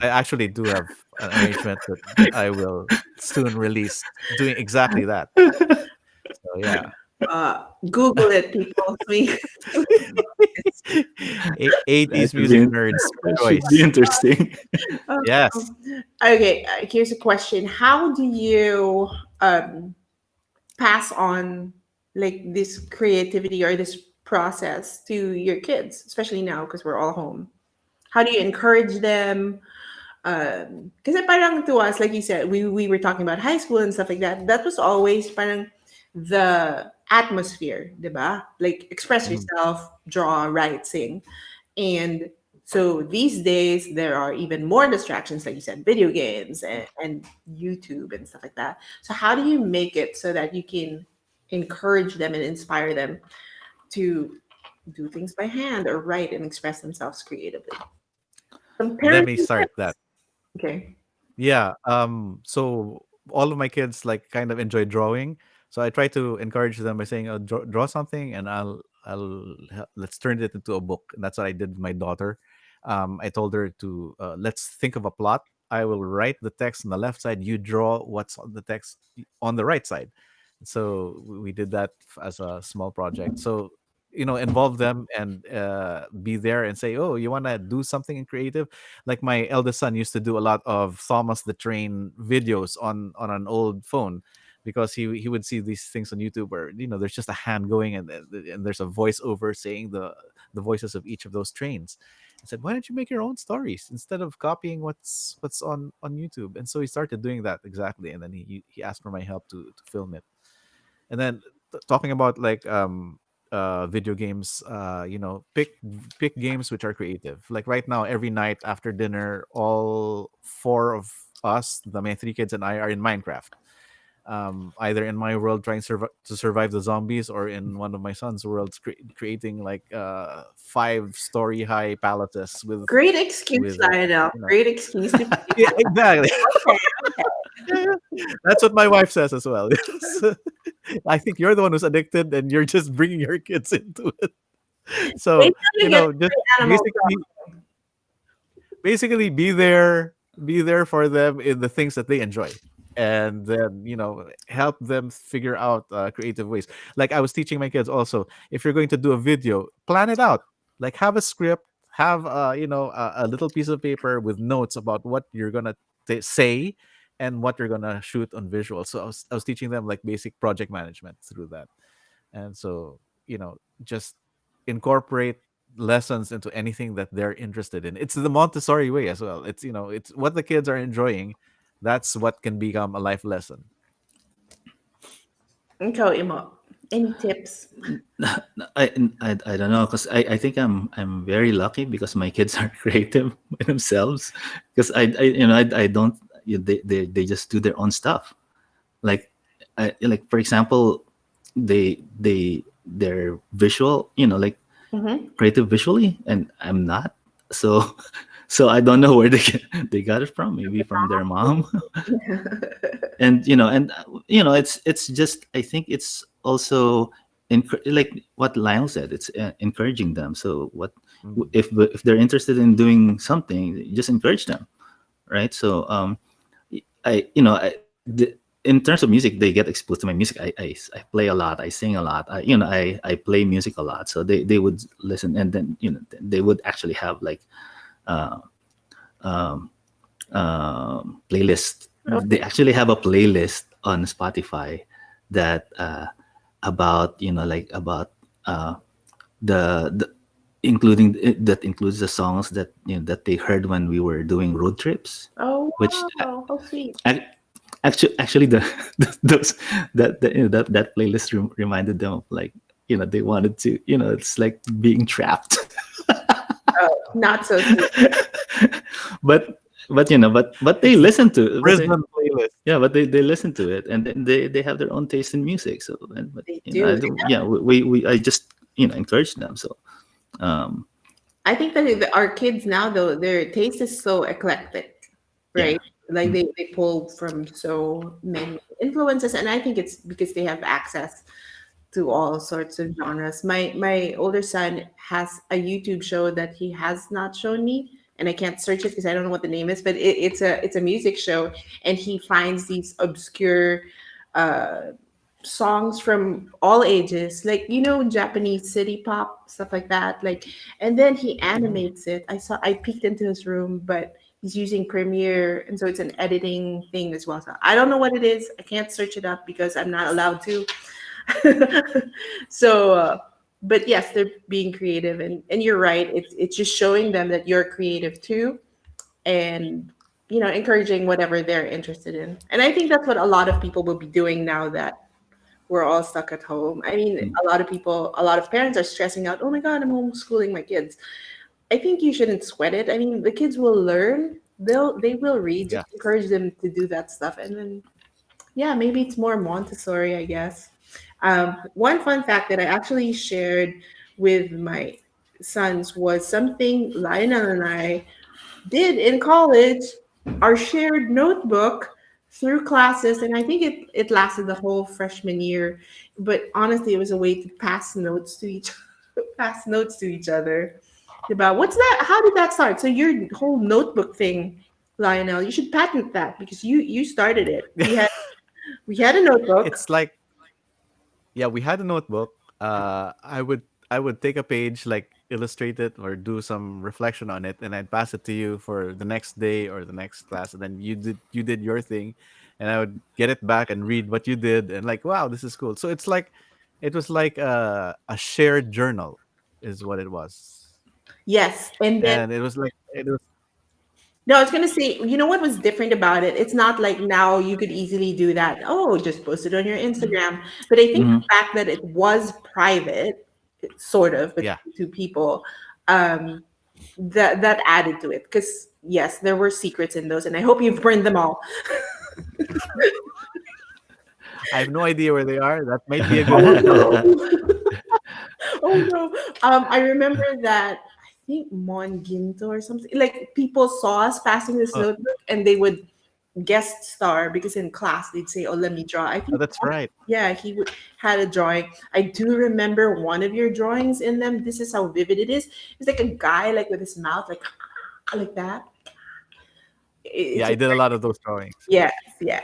I actually do have an arrangement that I will soon release doing exactly that. So yeah. Google it, people. Sweet. 80s music nerds that should be choice. interesting. Yes. Okay, here's a question. How do you um, pass on like this creativity or this process to your kids, especially now because we're all home? How do you encourage them? Because parang to us, like you said, we were talking about high school and stuff like that. That was always parang the atmosphere, diba? Like express Mhm. yourself, draw, write, sing. And so these days there are even more distractions, like you said, video games and YouTube and stuff like that. So how do you make it so that you can encourage them and inspire them to do things by hand or write and express themselves creatively? Some Let me parenting start that. tips. Okay. Yeah. So all of my kids like kind of enjoy drawing. So I try to encourage them by saying, draw something, and let's turn it into a book. And that's what I did with my daughter. I told her to let's think of a plot. I will write the text on the left side. You draw what's on the text on the right side. So we did that as a small project. So involve them and be there and say, oh, you want to do something creative. Like my eldest son used to do a lot of Thomas the Train videos on an old phone, because he would see these things on YouTube where there's just a hand going, and there's a voiceover saying the voices of each of those trains. I said, why don't you make your own stories instead of copying what's on YouTube? And so he started doing that exactly, and then he asked for my help to film it. And then talking about like video games, pick games which are creative. Like right now, every night after dinner, all four of us, my three kids and I, are in Minecraft, either in my world trying to survive the zombies, or in one of my son's worlds creating like 5-story high palaces Great excuse, with Lionel. Great excuse to yeah, exactly. okay. That's what my wife says as well. I think you're the one who's addicted, and you're just bringing your kids into it. Wait So till you get to just the animal basically be there for them in the things that they enjoy, and then help them figure out creative ways. Like I was teaching my kids also, if you're going to do a video, plan it out. Like have a script, have a little piece of paper with notes about what you're gonna say and what you're gonna shoot on visual. So I was teaching them like basic project management through that. And so just incorporate lessons into anything that they're interested in. It's the Montessori way as well. It's what the kids are enjoying. That's what can become a life lesson. Okay, Imo. Any tips? I don't know, because I think I'm very lucky because my kids are creative by themselves, because I don't they just do their own stuff. Like like for example, they're visual, like Mm-hmm. creative visually, and I'm not. So so I don't know where they got it from. Maybe from their mom. And it's just, I think it's also like what Lionel said, it's encouraging them. So what Mm. if they're interested in doing something, just encourage them, right? So I you know I in terms of music, they get exposed to my music. I play a lot, I sing a lot, I play music a lot, so they would listen, and then they would actually have like uh, um, playlist. They actually have a playlist on Spotify that about like about uh, the including that includes the songs that that they heard when we were doing road trips, Oh which wow, how sweet. actually the those that playlist reminded them of, like, they wanted to, it's like being trapped. Oh, not so sweet. but but they It's the listen to, prison playlist. yeah, but they listen to it, and then they have their own taste in music. So, but They I do. don't, yeah, I just encourage them. So um I think that our kids now, though, their taste is so eclectic, yeah. right? Like Mm. they pull from so many influences, and I think it's because they have access to all sorts of genres. My older son has a YouTube show that he has not shown me, and I can't search it because I don't know what the name is. But it's a music show, and he finds these obscure uh, songs from all ages, like Japanese city pop stuff like that. Like, and then he Mm. animates it. I peeked into his room, but he's using Premiere, and so it's an editing thing as well. So I don't know what it is. I can't search it up because I'm not allowed to. So but yes, they're being creative, and you're right, it's just showing them that you're creative too, and encouraging whatever they're interested in. And I think that's what a lot of people will be doing now that we're all stuck at home. I mean, Mm. a lot of parents are stressing out, oh my god, I'm homeschooling my kids. I think you shouldn't sweat it. I mean, the kids will learn, they will read, Yeah. just encourage them to do that stuff, and then yeah, maybe it's more Montessori, I guess. One fun fact that I actually shared with my sons was something Lionel and I did in college, our shared notebook through classes, and I think it lasted the whole freshman year. But honestly, it was a way to pass notes to each pass notes to each other about what's that? How did that start? So your whole notebook thing, Lionel, you should patent that because you started it. We had a notebook. It's like, yeah, we had a notebook. I would take a page, like illustrate it or do some reflection on it, and I'd pass it to you for the next day or the next class, and then you did your thing, and I would get it back and read what you did, and like, wow, this is cool. So it was like a shared journal, is what it was, Yes, and then and it was no, I was gonna say, you know what was different about it? It's not like now you could easily do that. Oh, just post it on your Instagram. But I think Mhm. the fact that it was private, sort of, yeah. between two people, um, that added to it. Because yes, there were secrets in those, and I hope you've burned them all. I have no idea where they are. That might be a good Oh thing. no! Oh no! I remember that. I think Mon Ginto or something. Like people saw us passing this Oh, notebook, and they would guest star because in class they'd say, "Oh, let me draw." I think, that's right. yeah, he would had a drawing. I do remember one of your drawings in them. This is how vivid it is. It's like a guy like with his mouth like like that. Yeah, It's I did a lot of those drawings. yes, yeah.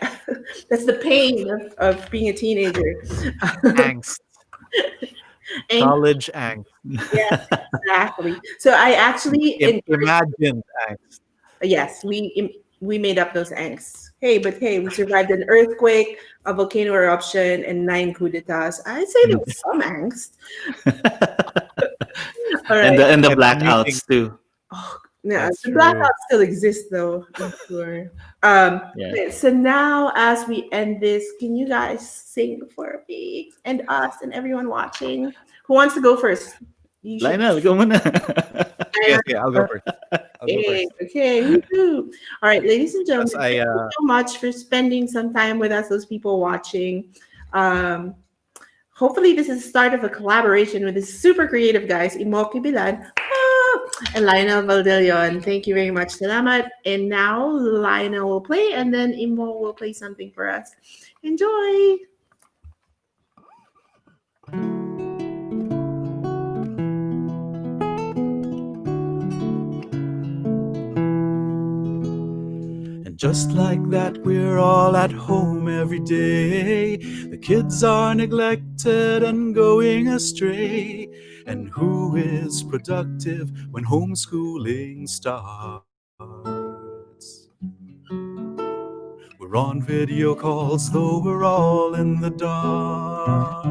That's the pain of being a teenager. Angst, And college angst, yeah, exactly. So I actually encourage. imagined angst. Yes, we made up those angst. Hey, but hey, we survived an earthquake, a volcano eruption, and 9 coup d'etats. I'd say there was some angst. All and right. the And commuting. blackouts too. Oh, yeah, That's the true. blackouts still exist though, I'm sure. Yeah. Okay, so now as we end this, can you guys sing for me and us and everyone watching? Who wants to go first? You should. Lionel, go muna. Okay, okay, I'll go first. I'll go Okay, first. okay, woohoo. All right, ladies and Because gentlemen, I thank you so much for spending some time with us, those people watching. Um, Hopefully, this is the start of a collaboration with these super creative guys, Quibilan and Lionel Valdellon. Thank you very much, Salamat. And now Lionel will play, and then Imo will play something for us. Enjoy. And just like that, we're all at home every day. The kids are neglected and going astray. And who is productive when homeschooling starts? We're on video calls, though we're all in the dark.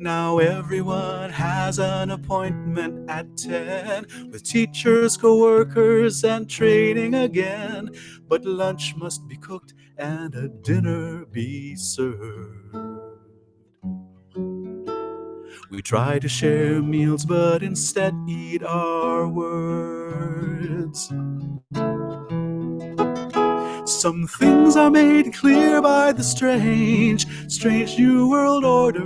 Now everyone has an appointment at 10 with teachers, co-workers, and training again. But lunch must be cooked and a dinner be served. We try to share meals, but instead eat our words. Some things are made clear by the strange, strange new world order.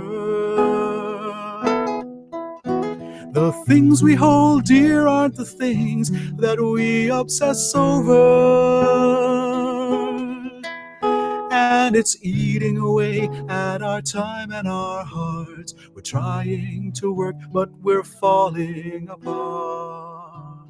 The things we hold dear aren't the things that we obsess over. And it's eating away at our time and our hearts. We're trying to work, but we're falling apart.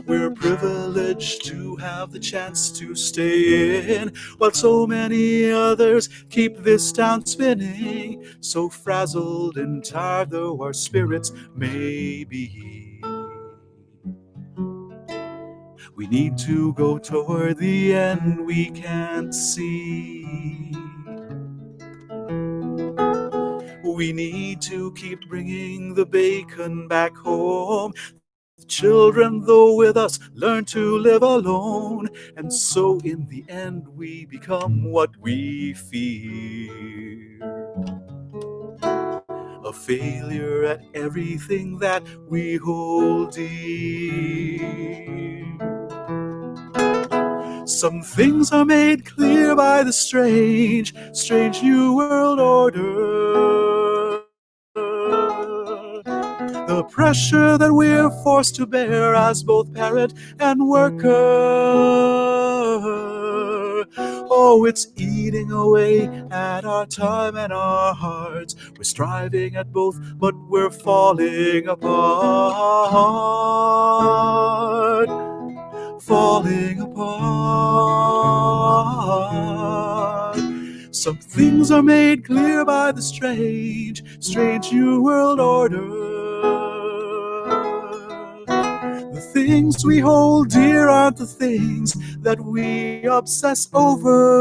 We're privileged to have the chance to stay in, while so many others keep this town spinning. So frazzled and tired though our spirits may be, we need to go toward the end we can't see. We need to keep bringing the bacon back home. Children, though with us, learn to live alone. And so in the end we become what we fear. A failure at everything that we hold dear. Some things are made clear by the strange, strange new world order. The pressure that we're forced to bear as both parent and worker. Oh, it's eating away at our time and our hearts. We're striving at both, but we're falling apart. Falling apart. Some things are made clear by the strange, strange new world order. The things we hold dear aren't the things that we obsess over.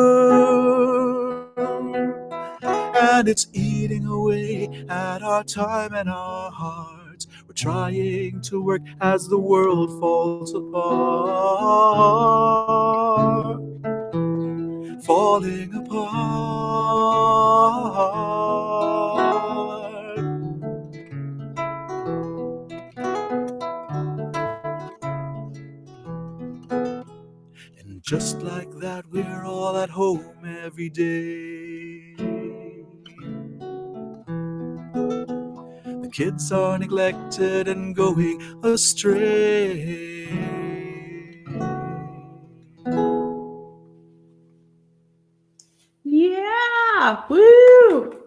And it's eating away at our time and our hearts. We're trying to work as the world falls apart. Falling apart. And just like that, we're all at home every day. The kids are neglected and going astray. Yeah, woo!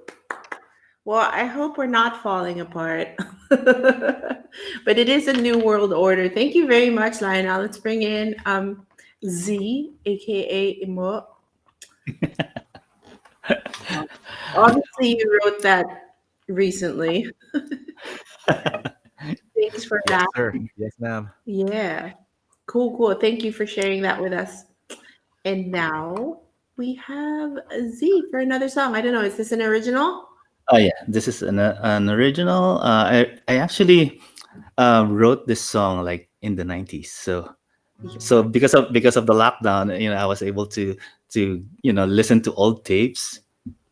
Well, I hope we're not falling apart. But it is a new world order. Thank you very much, Lionel. Let's bring in Z, aka Imo. Obviously, you wrote that recently. Thanks for yes, that. sir. Yes, ma'am. Yeah. Cool, cool. Thank you for sharing that with us. And now we have Z for another song. I don't know, is this an original? Oh yeah, this is an original. I actually wrote this song like in the 90s. So because of the lockdown, I was able to listen to old tapes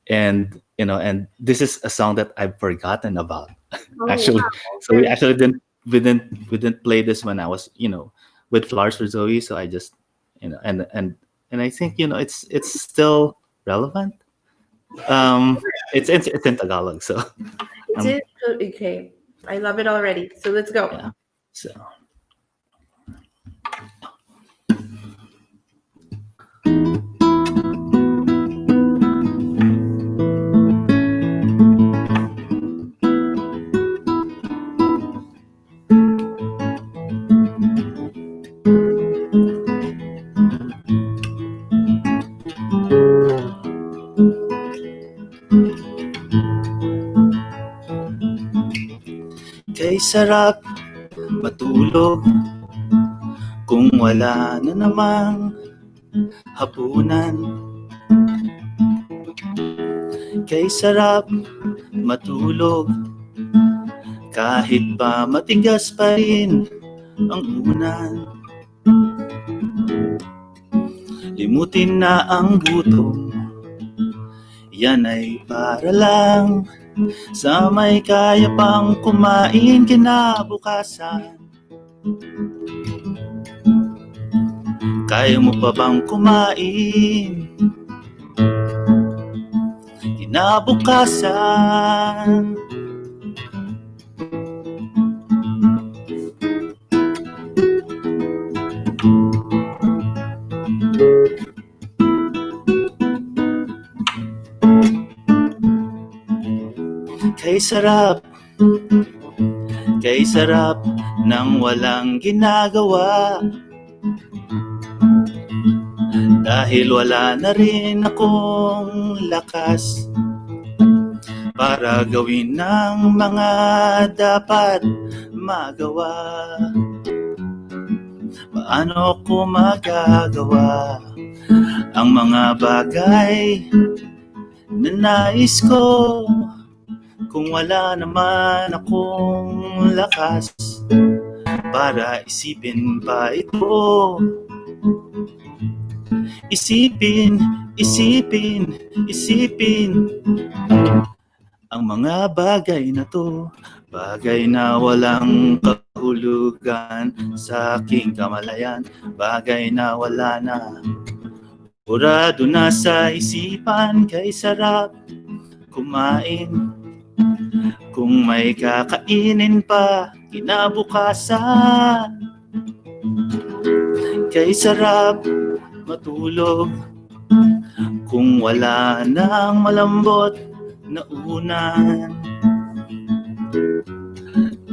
and and this is a song that I've forgotten about Oh actually. wow. So we actually didn't play this when I was with Flowers for Zoe. So I just and I think it's still relevant. It's in Tagalog, so It's um in, okay. I love it already. So let's go. yeah. So kay sarap matulog kung wala na namang hapunan. Kay sarap matulog kahit pa matigas pa rin ang unan. Limutin na ang gutom, yan ay para lang sa may kaya pang kumain kinabukasan. Kaya mo pa bang kumain kinabukasan? Kay sarap nang walang ginagawa, dahil wala na rin akong lakas para gawin ng mga dapat magawa. Paano ko magagawa ang mga bagay na nais ko kung wala naman akong lakas para isipin pa ito? Isipin ang mga bagay na to, bagay na walang kahulugan sa aking kamalayan, bagay na wala na, burado na sa isipan. Kay sarap kumain kung may kakainin pa kinabukasan. Kay sarap matulog kung wala nang malambot na unan,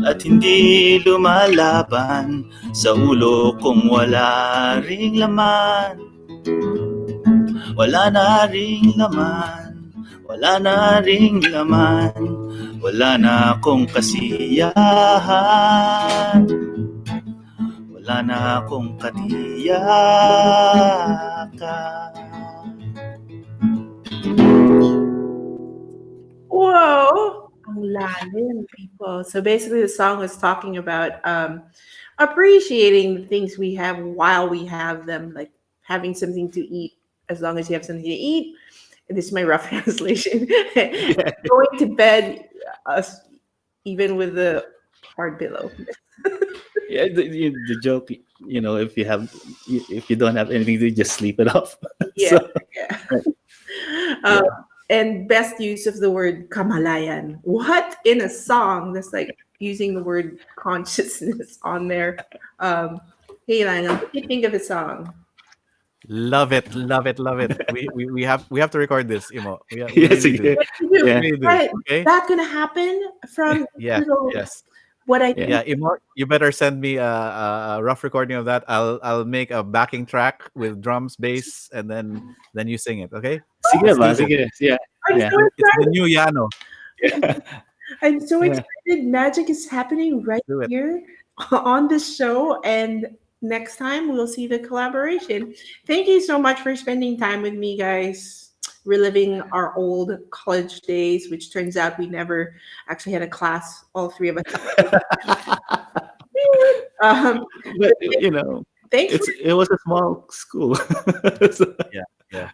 at hindi lumalaban sa ulo kung wala ring laman. Wala na ring laman, wala na ring laman, wala na akong kasiyahan, wala na akong katiyakan. Whoa. Ang lalim, people. So basically, the song was talking about appreciating the things we have while we have them, like having something to eat. As long as you have something to eat, this is my rough translation. Going to bed, even with the hard pillow. Yeah, the joke, if you don't have anything to just sleep it off. Yeah, So, yeah. Uh, and best use of the word kamalayan. What in a song that's like using the word consciousness on there? Hey, Lionel, what do you think of the song? Love it. We have to record this, Imo. We yes, really do. yeah, What do you do? yeah, Really do. Right, Okay. that gonna happen from Yeah. little Yes. what I Yeah. think. Yeah, Imo, you better send me a rough recording of that. I'll make a backing track with drums, bass, and then you sing it. Okay. Sige Let's ba? do this. Sige. Yeah. I'm Yeah. so It's the excited. new Yano. Yeah. I'm so Yeah. excited. Magic is happening right Do it. here on this show. And next time we'll see the collaboration. Thank you so much for spending time with me, guys. Reliving our old college days, which turns out we never actually had a class, all three of us. um, But thanks it was a small school. So, Yeah. for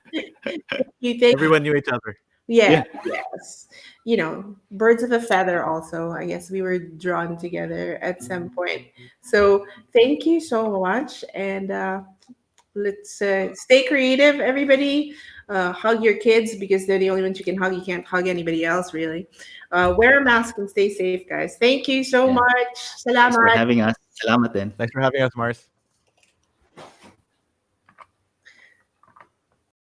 you. Thank Everyone knew each other. Yeah, Yeah. yes. Birds of a feather also. I guess we were drawn together at some point. So thank you so much. And let's stay creative, everybody. Hug your kids because they're the only ones you can hug. You can't hug anybody else, really. Wear a mask and stay safe, guys. Thank you so Yeah. much. Thanks for Salamat. having us. Salamat din. Thanks for having us, Mars.